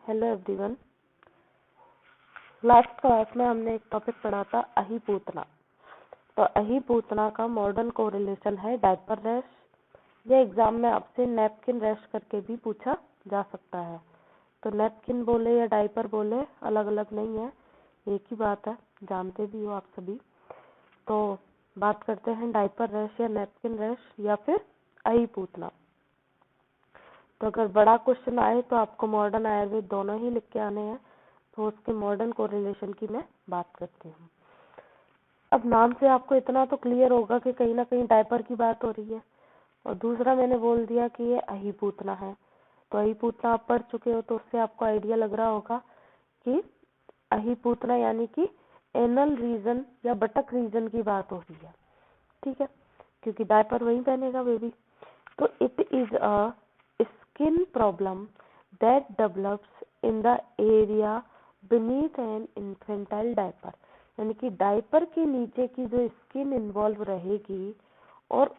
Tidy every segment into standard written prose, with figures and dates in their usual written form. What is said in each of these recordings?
Hello everyone. Last class में हमने एक टॉपिक पढ़ा था अहिपूतना। तो अहिपूतना का मॉडर्न कोरिलेशन है डायपर रैश। ये एग्जाम में आपसे नैपकिन रैश करके भी पूछा जा सकता है। तो नैपकिन बोले या डायपर बोले अलग अलग नहीं है, एक ही बात है, जानते भी हो आप सभी। तो बात करते हैं डायपर रैश या नैपकिन रैश या फिर अहिपूतना। तो अगर बड़ा क्वेश्चन आए तो आपको मॉडर्न आयुर्वेद दोनों ही लिख के आने हैं। तो उसके मॉडर्न कोरिलेशन की मैं बात करती हूँ। अब नाम से आपको इतना तो क्लियर होगा कि कहीं ना कहीं डायपर की बात हो रही है, और दूसरा मैंने बोल दिया कि ये अहिपूतना है। तो अहिपूतना आप पढ़ चुके हो तो उससे आपको आइडिया लग रहा होगा कि अहिपूतना यानी कि एनल रीजन या बटक रीजन की बात हो रही है, ठीक है, क्योंकि डायपर वहीं पहनेगा बेबी। तो it is a skin problem that develops in the area beneath an infantile diaper, यानी कि डायपर के नीचे की जो स्किन इन्वॉल्व रहेगी और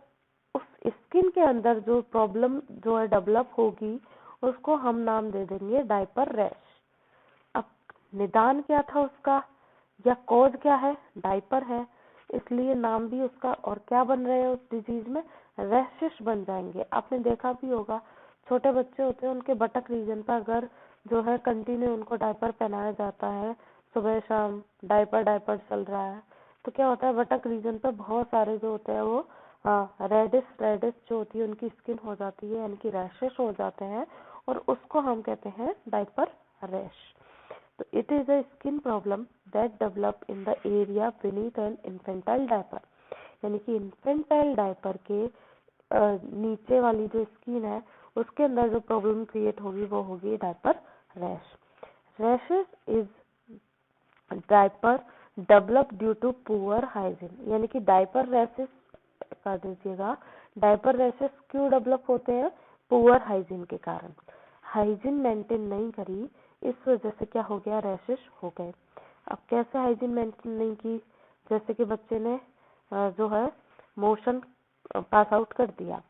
उस स्किन के अंदर जो प्रॉब्लम जो है डेवलप होगी उसको हम नाम दे देंगे डायपर रैश। अब निदान क्या था उसका या कॉज क्या है? डायपर है, इसलिए नाम भी उसका। और क्या बन रहे हैं उस डिजीज में? रैशेस बन जाएंगे। आपने देखा भी होगा छोटे बच्चे होते हैं उनके बटक रीजन पर अगर जो है कंटिन्यू उनको डायपर पहनाया जाता है, सुबह शाम डायपर डायपर चल रहा है, तो क्या होता है बटक रीजन पर बहुत सारे जो होते हैं वो रेडिश रेडिश जो होती है उनकी स्किन हो जाती है, यानी कि रैशेस हो जाते हैं, और उसको हम कहते हैं डायपर रैश। तो it is a skin problem that develop in the area beneath an infantile diaper, यानी कि इन्फेंटाइल डायपर के नीचे वाली जो स्किन है उसके अंदर जो प्रॉब्लम क्रिएट होगी वो होगी diaper rash. Rashes is diaper develop due to poor hygiene, यानी कि डायपर रैशेस कर दीजिएगा। डायपर रैशेस क्यों डेवलप होते हैं? पुअर हाइजीन के कारण। हाइजीन मेंटेन नहीं करी, इस वजह से क्या हो गया? रैशेस हो गए। अब कैसे हाइजीन मेंटेन नहीं की? जैसे कि बच्चे ने जो है मोशन पास आउट कर दिया,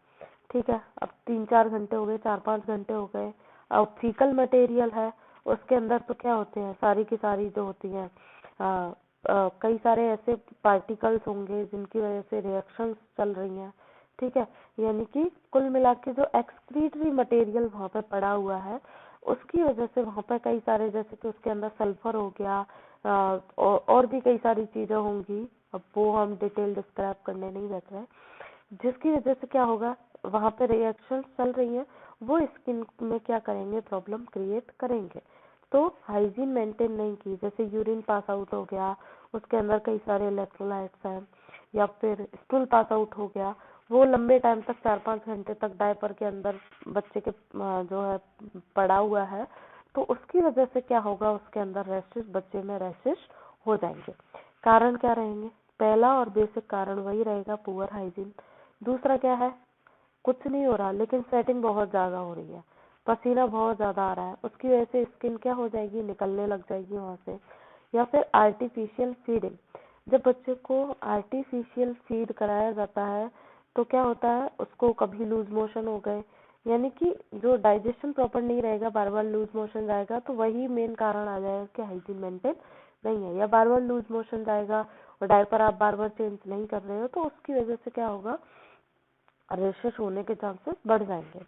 ठीक है, अब 3-4 घंटे हो गए, 4-5 घंटे हो गए। अब फीकल मटेरियल है उसके अंदर, तो क्या होते हैं सारी की सारी जो होती हैं कई सारे ऐसे पार्टिकल्स होंगे जिनकी वजह से रिएक्शंस चल रही हैं, ठीक है, यानी कि कुल मिला के जो एक्सक्रीटरी मटेरियल वहाँ पे पड़ा हुआ है उसकी वजह से वहाँ पे कई सारे, जैसे कि उसके अंदर सल्फर हो गया और भी कई सारी चीजें होंगी, अब वो हम डिटेल डिस्क्राइब करने नहीं बैठ रहे, जिसकी वजह से क्या होगा वहाँ पे रिएक्शन चल रही है, वो स्किन में क्या करेंगे? प्रॉब्लम क्रिएट करेंगे। तो हाइजीन मेंटेन नहीं की, जैसे यूरिन पास आउट हो गया, उसके अंदर कई सारे इलेक्ट्रोलाइट्स हैं, या फिर स्टूल पास आउट हो गया, वो लंबे टाइम तक 4-5 घंटे तक डायपर के अंदर बच्चे के जो है पड़ा हुआ है, तो उसकी वजह से क्या होगा? उसके अंदर रैशेस, बच्चे में रैशेस हो जाएंगे। कारण क्या रहेंगे? पहला और बेसिक कारण वही रहेगा, पुअर हाइजीन। दूसरा क्या है? कुछ नहीं हो रहा लेकिन स्वेटिंग बहुत ज्यादा हो रही है, पसीना बहुत ज्यादा आ रहा है, उसकी वजह से स्किन क्या हो जाएगी? निकलने लग जाएगी वहां से। या फिर आर्टिफिशियल फीडिंग, जब बच्चे को आर्टिफिशियल फीड कराया जाता है तो क्या होता है? उसको कभी लूज मोशन हो गए, यानी कि जो डाइजेशन प्रॉपर नहीं रहेगा, बार बार लूज मोशन जाएगा, तो वही मेन कारण आ जाएगा कि हाइजीन मेंटेन नहीं है। या बार बार लूज मोशन जाएगा और डायपर आप बार बार चेंज नहीं कर रहे हो, तो उसकी वजह से क्या होगा? रैशेस होने के चांसेस बढ़ जाएंगे।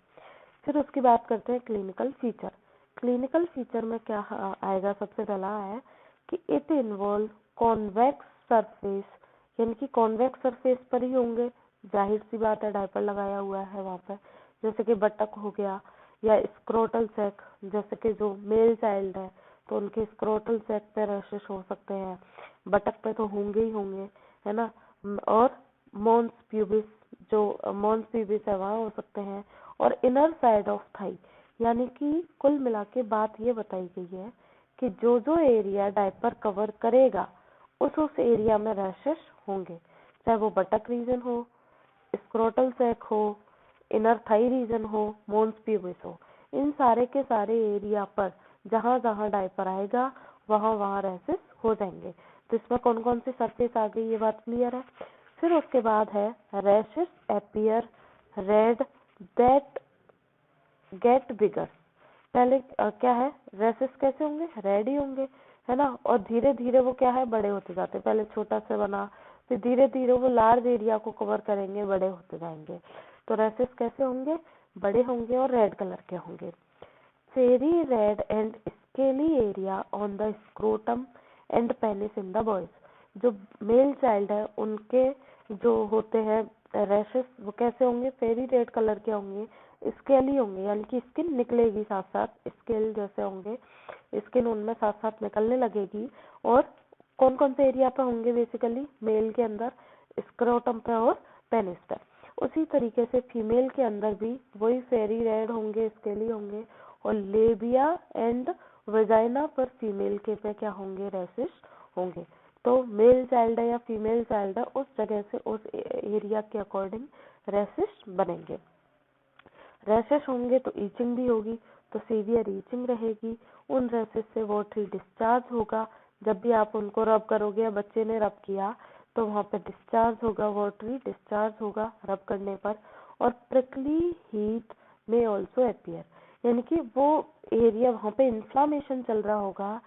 फिर उसकी बात करते हैं क्लिनिकल फीचर। क्लिनिकल फीचर में क्या आएगा? सबसे पहला है कि इट इन्वॉल्व कॉन्वेक्स सरफेस, यानी कि कॉन्वेक्स सरफेस पर ही होंगे, जाहिर सी बात है डायपर लगाया हुआ है वहाँ पर, जैसे कि बटक हो गया, या स्क्रोटल सैक, जैसे कि जो मेल चाइल्ड है तो उनके स्क्रोटल सैक पे रैशेस हो सकते हैं, बटक पे तो होंगे ही होंगे, है ना। और मॉन्स प्यूबिस, जो मॉन्स प्यूबिस है वहाँ हो सकते हैं, और इनर साइड ऑफ थाई, यानी कि कुल मिला के बात ये बताई गई है कि जो जो एरिया डायपर कवर करेगा उस एरिया में रैशेस होंगे, चाहे वो बटक रीजन हो, स्क्रोटल सैक हो, इनर थाई रीजन हो, मॉन्स प्यूबिस हो, इन सारे के सारे एरिया पर जहाँ जहाँ डायपर आएगा वहाँ वहाँ रैशेस हो जाएंगे। तो इसमें कौन कौन सी सरफेस आ गई, ये बात क्लियर है। फिर उसके बाद है rashes appear read that get बिगर, पहले क्या है, रैसेस कैसे होंगे, रेड ही होंगे, है ना। और धीरे धीरे वो क्या है, बड़े होते जाते हैं। पहले छोटा से बना, फिर धीरे धीरे वो लार्ज एरिया को कवर करेंगे, बड़े होते जाएंगे। तो रैसेस कैसे होंगे, बड़े होंगे और रेड कलर के होंगे। फेरी red and scaly area on the scrotum and penis in the boys. जो मेल चाइल्ड है उनके जो होते हैं रैशेस, वो कैसे होंगे, फेरी रेड कलर के होंगे, स्केली होंगे, यानी कि स्किन निकलेगी साथ साथ, स्केल जैसे होंगे, स्किन उनमें साथ साथ निकलने लगेगी। और कौन कौन से एरिया पे होंगे, बेसिकली मेल के अंदर स्क्रोटम पे और पेनिस पे। उसी तरीके से फीमेल के अंदर भी वही फेरी रेड होंगे, स्केली होंगे, और लेबिया एंड वजाइना पर फीमेल के पे क्या होंगे, रैशेस होंगे। तो मेल चाइल्ड है या फीमेल चाइल्ड है, उस जगह से उस एरिया के अकॉर्डिंग रैशेस बनेंगे। रैशेस होंगे तो ईचिंग भी होगी, तो सीवियर ईचिंग रहेगी। उन रैशेस से वाटरी डिस्चार्ज होगा। जब भी आप उनको रब करोगे या बच्चे ने रब किया तो वहां पे डिस्चार्ज होगा, वाटरी डिस्चार्ज होगा रब करने पर। और प्रिकली हीट में ऑल्सो अपीयर, यानी कि वो एरिया वहां पे इन्फ्लामेशन चल रहा होगा,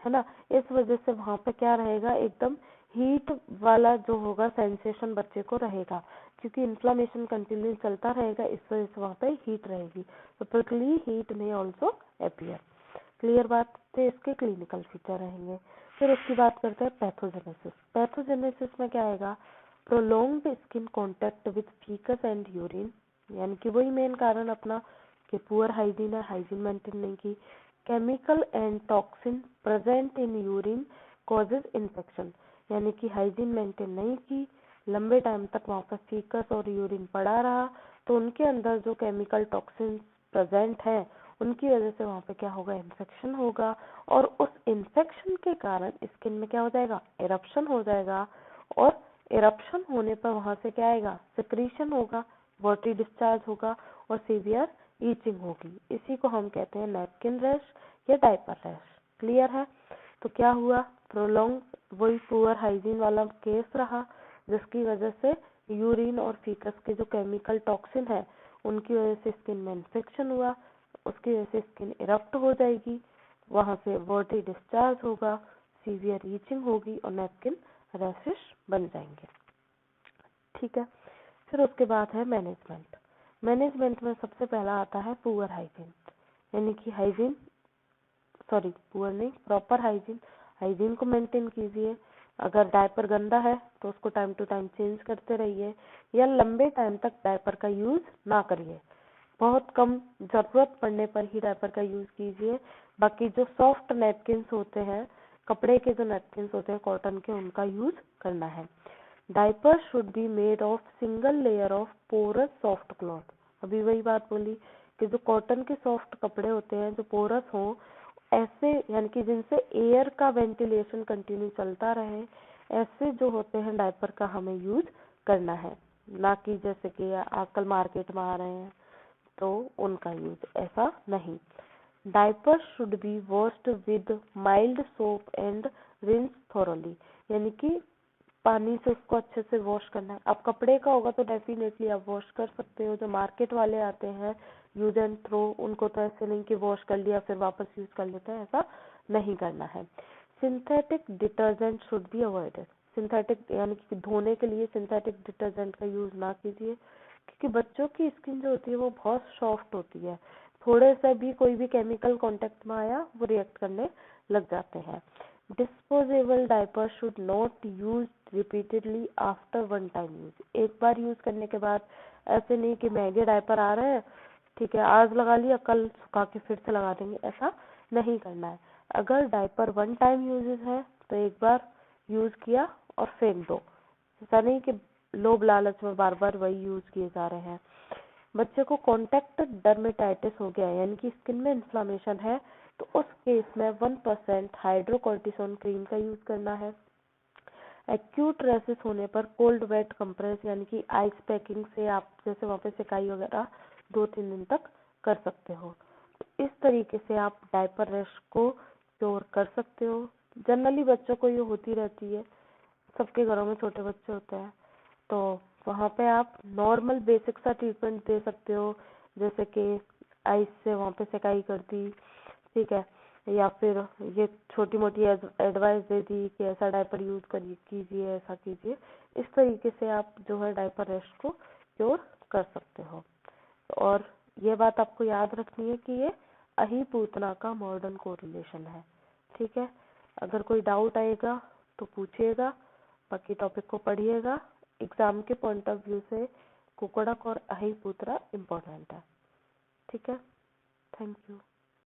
है ना। इस वजह से वहां पे क्या रहेगा, एकदम हीट वाला जो होगा सेंसेशन बच्चे को रहेगा, क्योंकि इन्फ्लामेशन कंटिन्यू चलता रहेगा, इस वजह से वहां पे हीट रहेगी। तो प्रिकली हीट में ऑल्सो अपीयर। क्लियर बात, तो इसके क्लिनिकल फीचर रहेंगे। फिर उसकी बात करते हैं पैथोजेनेसिस। पैथोजेनेसिस में क्या आएगा, prolonged skin contact with faeces and urine, यानी कि वही मेन कारण अपना कि पुअर हाइजीन है, हाइजीन मेंटेन नहीं की। Chemical and toxin present in urine causes infection, यानी कि हाइजीन मेंटेन नहीं की, लंबे टाइम तक वहां पर फीकस और यूरिन पड़ा रहा, तो उनके अंदर जो केमिकल टॉक्सिन प्रेजेंट है उनकी वजह से वहां पे क्या होगा, इन्फेक्शन होगा। और उस इन्फेक्शन के कारण स्किन में क्या हो जाएगा, इरप्शन हो जाएगा। और इरप्शन होने पर वहां से क्या आएगा, सिक्रीशन होगा, वाटरी डिस्चार्ज होगा और सीवियर ईचिंग होगी। इसी को हम कहते हैं नैपकिन रैश या डायपर रैश। क्लियर है। तो क्या हुआ, प्रोलॉन्ग वही पुअर हाइजीन वाला केस रहा, जिसकी वजह से यूरिन और फीकस के जो केमिकल टॉक्सिन है उनकी वजह से स्किन में इन्फेक्शन हुआ, उसकी वजह से स्किन इरप्ट हो जाएगी, वहां से वाटरी डिस्चार्ज होगा, सीवियर ईचिंग होगी और नैपकिन रैशेस बन जाएंगे। ठीक है। फिर उसके बाद है मैनेजमेंट। मैनेजमेंट में सबसे पहला आता है पुअर हाइजीन, यानी कि हाइजीन, सॉरी पुअर नहीं, प्रॉपर हाइजीन। हाइजीन को मेंटेन कीजिए। अगर डायपर गंदा है तो उसको टाइम टू टाइम चेंज करते रहिए, या लंबे टाइम तक डायपर का यूज ना करिए, बहुत कम जरूरत पड़ने पर ही डायपर का यूज कीजिए। बाकी जो सॉफ्ट नैपकिन्स होते हैं, कपड़े के जो नैपकिन्स होते हैं कॉटन के, उनका यूज करना है। Diaper should be made of single layer of porous soft cloth. अभी वही बात बोली कि जो कॉटन के सॉफ्ट कपड़े होते हैं जो पोरस हों, ऐसे यानी कि जिनसे एयर का वेंटिलेशन कंटिन्यू चलता रहे, ऐसे जो होते हैं डायपर का हमें यूज करना है, ना कि जैसे कि आजकल मार्केट में आ रहे हैं तो उनका यूज ऐसा नहीं। Diaper should B washed with mild soap and rinse thoroughly, यानी कि पानी से उसको अच्छे से वॉश करना है। अब कपड़े का होगा तो डेफिनेटली आप वॉश कर सकते हो, जो मार्केट वाले आते हैं यूज एंड थ्रो, उनको तो ऐसे नहीं कि वॉश कर लिया फिर वापस यूज कर लेते हैं, ऐसा नहीं करना है। Synthetic detergent should be avoided. Synthetic यानी कि धोने के लिए सिंथेटिक डिटर्जेंट का यूज ना कीजिए, क्योंकि बच्चों की स्किन जो होती है वो बहुत सॉफ्ट होती है, थोड़े सा भी कोई भी केमिकल कांटेक्ट में आया वो रिएक्ट करने लग जाते हैं। Disposable diaper should not use repeatedly after one time use. एक बार यूज करने के बाद, ऐसे नहीं कि महंगे डायपर आ रहे हैं, ठीक है आज लगा लिया कल सुखा के फिर से लगा देंगे, ऐसा नहीं करना है। अगर डायपर वन टाइम यूजेस है तो एक बार यूज किया और फेंक दो, ऐसा नहीं कि लोभ लालच में बार बार वही यूज किए जा रहे हैं। बच्चे को कॉन्टैक्ट डर्मेटाइटिस हो गया यानी कि स्किन में इन्फ्लामेशन है, तो उस केस में 1% हाइड्रोकोर्टिसोन क्रीम का यूज करना है। एक्यूट रेसिस होने पर कोल्ड वेट कंप्रेस यानी कि आइस पैकिंग से आप जैसे वहाँ पे सिकाई वगैरह 2-3 दिन तक कर सकते हो। तो इस तरीके से आप डायपर रैश को क्योर कर सकते हो। जनरली बच्चों को ये होती रहती है, सबके घरों में छोटे बच्चे होते हैं, तो वहाँ पे आप नॉर्मल बेसिक सा ट्रीटमेंट दे सकते हो, जैसे कि आइस से वहाँ पे सेकाई कर दी, ठीक है, या फिर ये छोटी मोटी एडवाइस दे दी कि ऐसा डायपर यूज करिए, कीजिए, ऐसा कीजिए। इस तरीके से आप जो है डायपर रैश को क्योर कर सकते हो। और ये बात आपको याद रखनी है कि ये अहिपूतना का मॉडर्न कोरिलेशन है, ठीक है। अगर कोई डाउट आएगा तो पूछिएगा, बाकी टॉपिक को पढ़िएगा। एग्जाम के पॉइंट ऑफ व्यू से कुक्कुड़क और अहिपूतना इम्पोर्टेंट है, ठीक है। Thank you.